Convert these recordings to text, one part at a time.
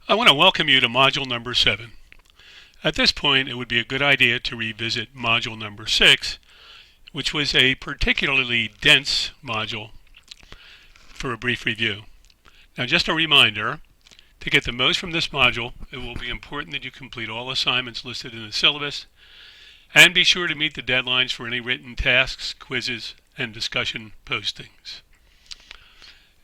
I want to welcome you to module number 7. At this point, it would be a good idea to revisit module number 6, which was a particularly dense module, for a brief review. Now, just a reminder, to get the most from this module, it will be important that you complete all assignments listed in the syllabus, and be sure to meet the deadlines for any written tasks, quizzes, and discussion postings.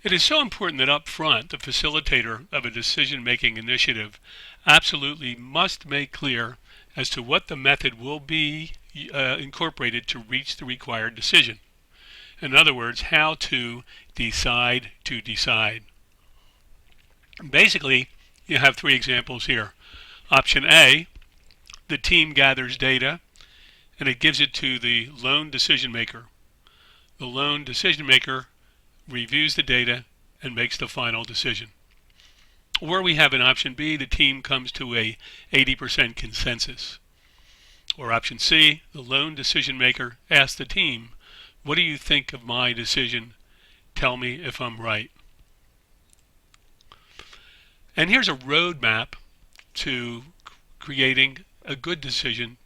It is so important that up front, the facilitator of a decision-making initiative absolutely must make clear as to what the method will be incorporated to reach the required decision. In other words, how to decide to decide. Basically, you have 3 examples here. Option A, the team gathers data and it gives it to the lone decision maker. The lone decision maker reviews the data and makes the final decision. Or we have an option B, the team comes to a 80% consensus. Or option C, the lone decision maker asks the team, what do you think of my decision? Tell me if I'm right. And here's a roadmap to creating a good decision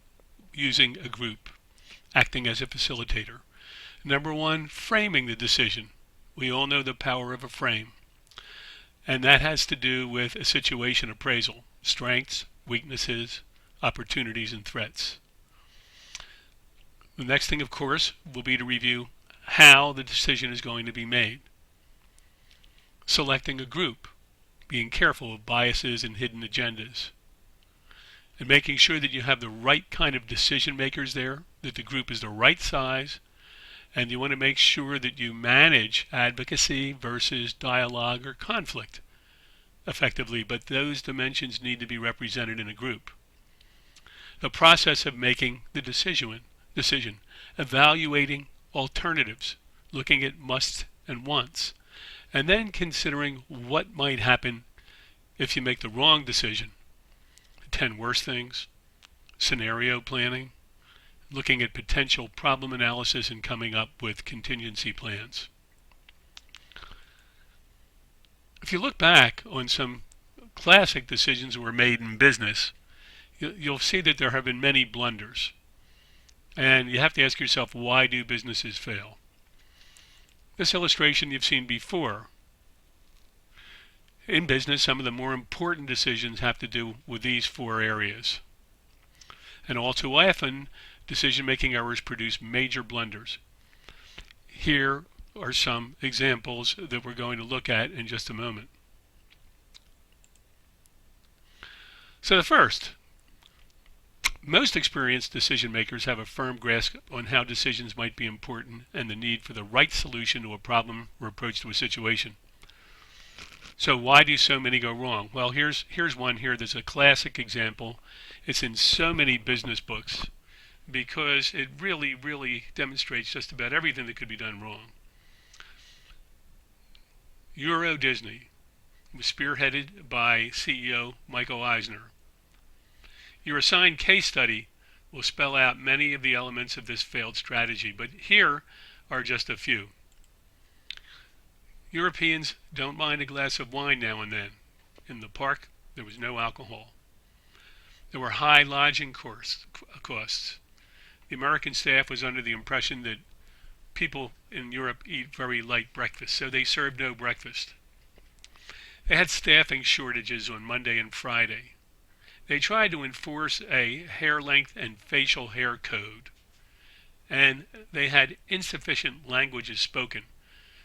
using a group, acting as a facilitator. Number 1, framing the decision. We all know the power of a frame. And that has to do with a situation appraisal, strengths, weaknesses, opportunities, and threats. The next thing, of course, will be to review how the decision is going to be made. Selecting a group, being careful of biases and hidden agendas, and making sure that you have the right kind of decision makers there, that the group is the right size, and you want to make sure that you manage advocacy versus dialogue or conflict effectively, but those dimensions need to be represented in a group. The process of making the decision, evaluating alternatives, looking at musts and wants, and then considering what might happen if you make the wrong decision. 10 worst things, scenario planning, looking at potential problem analysis and coming up with contingency plans. If you look back on some classic decisions that were made in business, you'll see that there have been many blunders. And you have to ask yourself, why do businesses fail? This illustration you've seen before. In business, some of the more important decisions have to do with these 4 areas. And all too often, decision-making errors produce major blunders. Here are some examples that we're going to look at in just a moment. So the first, most experienced decision makers have a firm grasp on how decisions might be important and the need for the right solution to a problem or approach to a situation. So why do so many go wrong? Well, here's one here that's a classic example. It's in so many business books because it really demonstrates just about everything that could be done wrong. Euro Disney was spearheaded by CEO Michael Eisner. Your assigned case study will spell out many of the elements of this failed strategy, but here are just a few. Europeans don't mind a glass of wine now and then. In the park, there was no alcohol. There were high lodging costs. The American staff was under the impression that people in Europe eat very light breakfast, so they served no breakfast. They had staffing shortages on Monday and Friday. They tried to enforce a hair length and facial hair code, and they had insufficient languages spoken.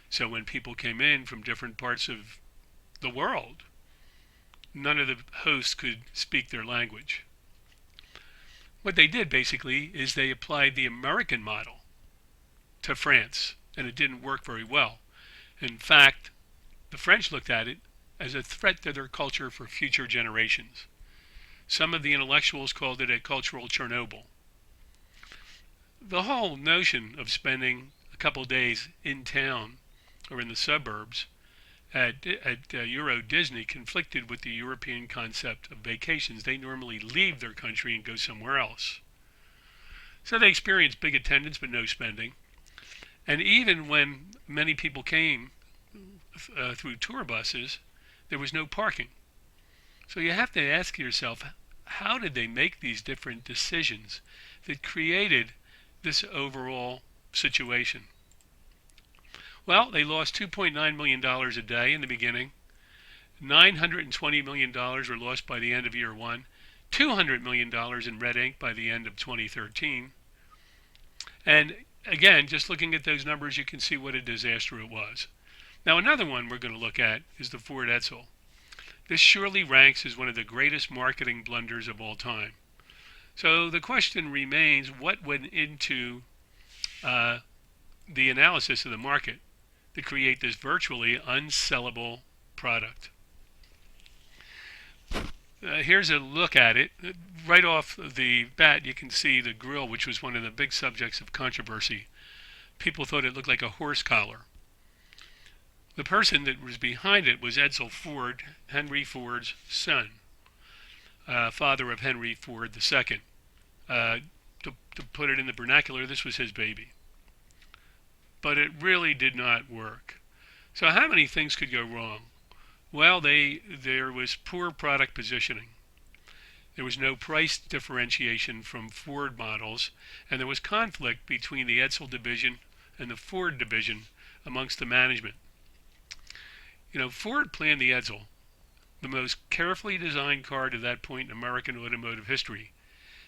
So when people came in from different parts of the world, none of the hosts could speak their language. What they did basically is they applied the American model to France, and it didn't work very well. In fact, the French looked at it as a threat to their culture for future generations. Some of the intellectuals called it a cultural Chernobyl. The whole notion of spending a couple days in town or in the suburbs at Euro Disney conflicted with the European concept of vacations. They normally leave their country and go somewhere else. So they experienced big attendance but no spending. And even when many people came through tour buses, there was no parking. So you have to ask yourself, how did they make these different decisions that created this overall situation? Well, they lost $2.9 million a day in the beginning. $920 million were lost by the end of year one. $200 million in red ink by the end of 2013. And again, just looking at those numbers, you can see what a disaster it was. Now, another one we're going to look at is the Ford Edsel. This surely ranks as one of the greatest marketing blunders of all time. So the question remains, what went into the analysis of the market to create this virtually unsellable product? Here's a look at it. Right off the bat, you can see the grille, which was one of the big subjects of controversy. People thought it looked like a horse collar. The person that was behind it was Edsel Ford, Henry Ford's son, father of Henry Ford II. To put it in the vernacular, this was his baby. But it really did not work. So how many things could go wrong? Well, there was poor product positioning. There was no price differentiation from Ford models, and there was conflict between the Edsel division and the Ford division amongst the management. Ford planned the Edsel, the most carefully designed car to that point in American automotive history,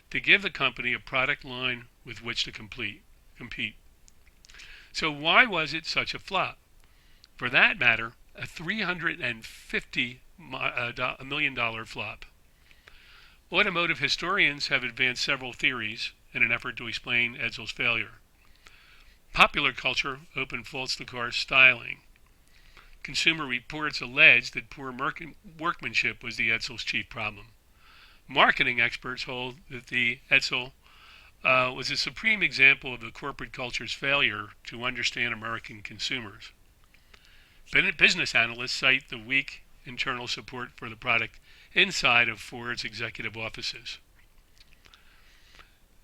to give the company a product line with which to compete. So why was it such a flop? For that matter, a $350 million flop. Automotive historians have advanced several theories in an effort to explain Edsel's failure. Popular culture opened faults to the car's styling. Consumer reports alleged that poor workmanship was the Edsel's chief problem. Marketing experts hold that the Edsel was a supreme example of the corporate culture's failure to understand American consumers. Business analysts cite the weak internal support for the product inside of Ford's executive offices.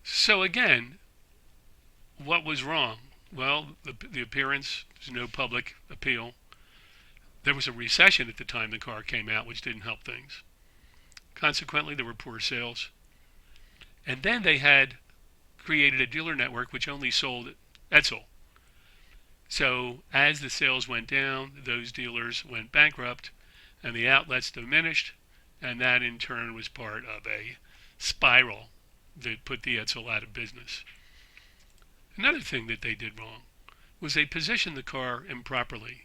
So again, what was wrong? Well, the appearance, there's no public appeal. There was a recession at the time the car came out, which didn't help things. Consequently, there were poor sales. And then they had created a dealer network which only sold Edsel. So as the sales went down, those dealers went bankrupt and the outlets diminished, and that in turn was part of a spiral that put the Edsel out of business. Another thing that they did wrong was they positioned the car improperly.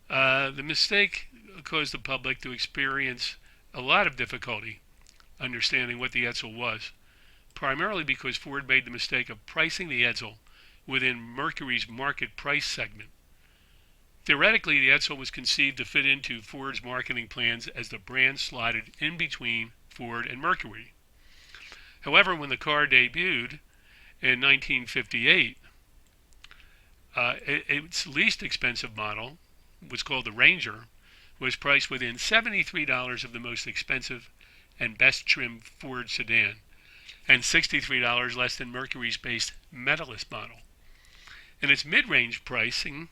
The mistake caused the public to experience a lot of difficulty understanding what the Edsel was, primarily because Ford made the mistake of pricing the Edsel within Mercury's market price segment. Theoretically, the Edsel was conceived to fit into Ford's marketing plans as the brand slotted in between Ford and Mercury. However, when the car debuted in 1958, its least expensive model, was called the Ranger, was priced within $73 of the most expensive and best trimmed Ford sedan, and $63 less than Mercury's base Medalist model. In its mid-range pricing,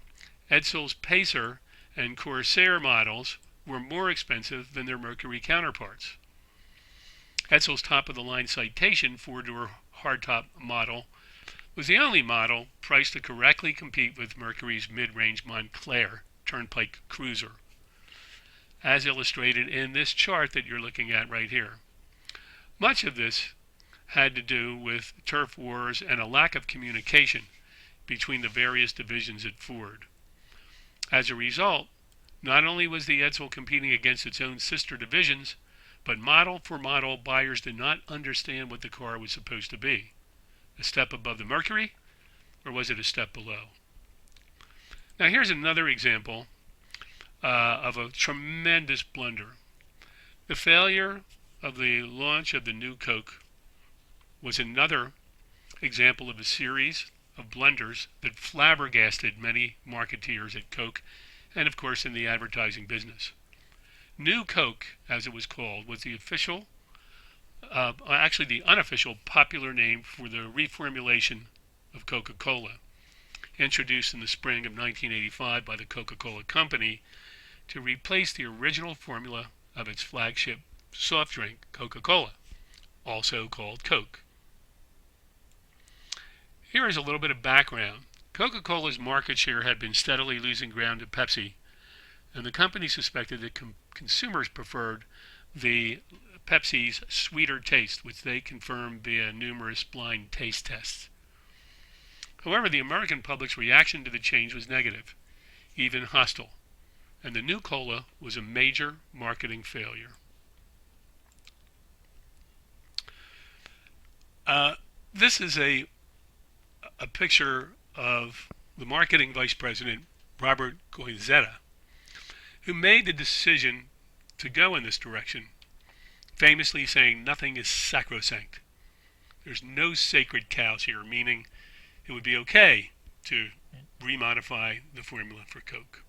Edsel's Pacer and Corsair models were more expensive than their Mercury counterparts. Edsel's top-of-the-line Citation four-door hardtop model was the only model priced to correctly compete with Mercury's mid-range Montclair Turnpike Cruiser, as illustrated in this chart that you're looking at right here. Much of this had to do with turf wars and a lack of communication between the various divisions at Ford. As a result, not only was the Edsel competing against its own sister divisions, but model for model, buyers did not understand what the car was supposed to be. A step above the Mercury, or was it a step below? Now here's another example of a tremendous blunder. The failure of the launch of the new Coke was another example of a series of blunders that flabbergasted many marketeers at Coke and of course in the advertising business. New Coke, as it was called, was the unofficial popular name for the reformulation of Coca-Cola, introduced in the spring of 1985 by the Coca-Cola Company to replace the original formula of its flagship soft drink, Coca-Cola, also called Coke. Here is a little bit of background. Coca-Cola's market share had been steadily losing ground to Pepsi, and the company suspected that consumers preferred the Pepsi's sweeter taste, which they confirmed via numerous blind taste tests. However, the American public's reaction to the change was negative, even hostile, and the new cola was a major marketing failure. This is a picture of the marketing vice president, Robert Goizeta, who made the decision to go in this direction, famously saying nothing is sacrosanct. There's no sacred cows here, meaning it would be okay to remodify the formula for Coke.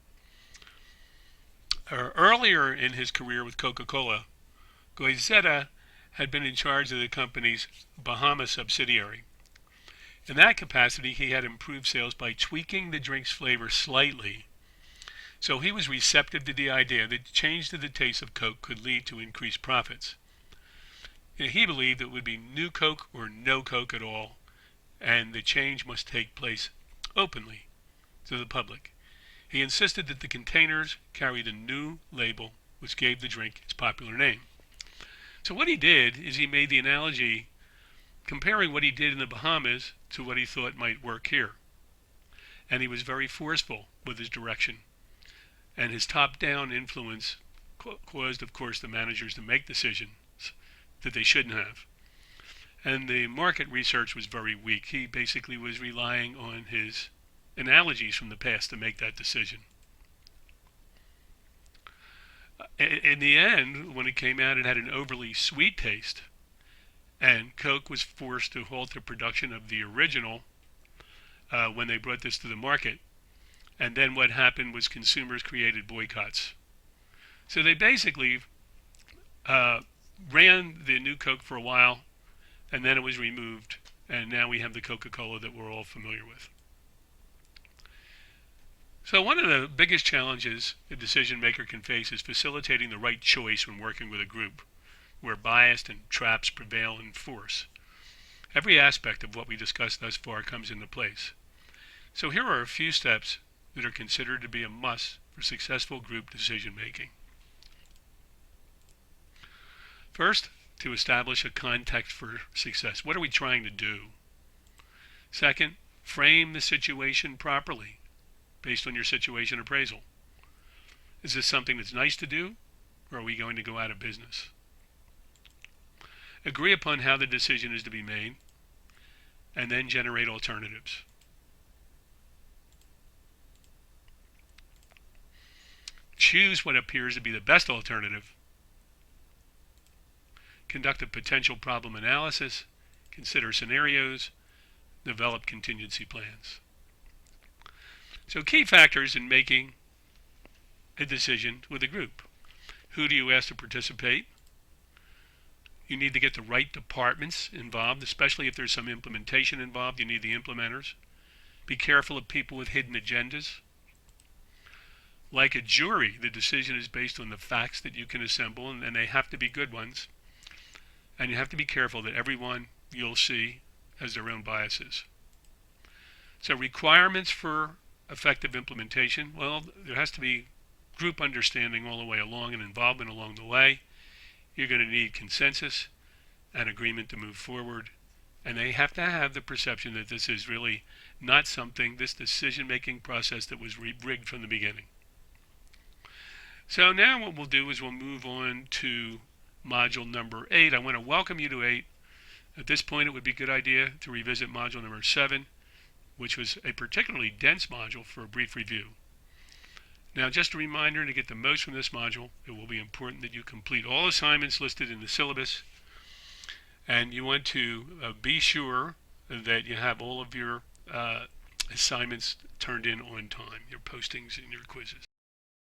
Earlier in his career with Coca-Cola, Goizeta had been in charge of the company's Bahamas subsidiary. In that capacity, he had improved sales by tweaking the drink's flavor slightly. So he was receptive to the idea that change to the taste of Coke could lead to increased profits. He believed it would be new Coke or no Coke at all, and the change must take place openly to the public. He insisted that the containers carry the new label, which gave the drink its popular name. So what he did is he made the analogy comparing what he did in the Bahamas to what he thought might work here. And he was very forceful with his direction. And his top-down influence caused, of course, the managers to make decisions that they shouldn't have. And the market research was very weak. He basically was relying on his analogies from the past to make that decision. In the end, when it came out, it had an overly sweet taste, and Coke was forced to halt the production of the original when they brought this to the market. And then what happened was consumers created boycotts. So they basically ran the new Coke for a while, and then it was removed, and now we have the Coca-Cola that we're all familiar with. So one of the biggest challenges a decision maker can face is facilitating the right choice when working with a group where bias and traps prevail in force. Every aspect of what we discussed thus far comes into place. So here are a few steps that are considered to be a must for successful group decision making. First, to establish a context for success. What are we trying to do? Second, frame the situation properly based on your situation appraisal. Is this something that's nice to do, or are we going to go out of business? Agree upon how the decision is to be made, and then generate alternatives. Choose what appears to be the best alternative. Conduct a potential problem analysis, consider scenarios, develop contingency plans. So key factors in making a decision with a group. Who do you ask to participate? You need to get the right departments involved, especially if there's some implementation involved. You need the implementers. Be careful of people with hidden agendas. Like a jury, the decision is based on the facts that you can assemble, and they have to be good ones. And you have to be careful that everyone you'll see has their own biases. So requirements for effective implementation, well, there has to be group understanding all the way along and involvement along the way. You're going to need consensus and agreement to move forward. And they have to have the perception that this is really not something, this decision-making process that was rigged from the beginning. So now what we'll do is we'll move on to module number 8. I want to welcome you to 8. At this point, it would be a good idea to revisit module number 7, which was a particularly dense module, for a brief review. Now, just a reminder, to get the most from this module, it will be important that you complete all assignments listed in the syllabus, and you want to be sure that you have all of your assignments turned in on time, your postings and your quizzes.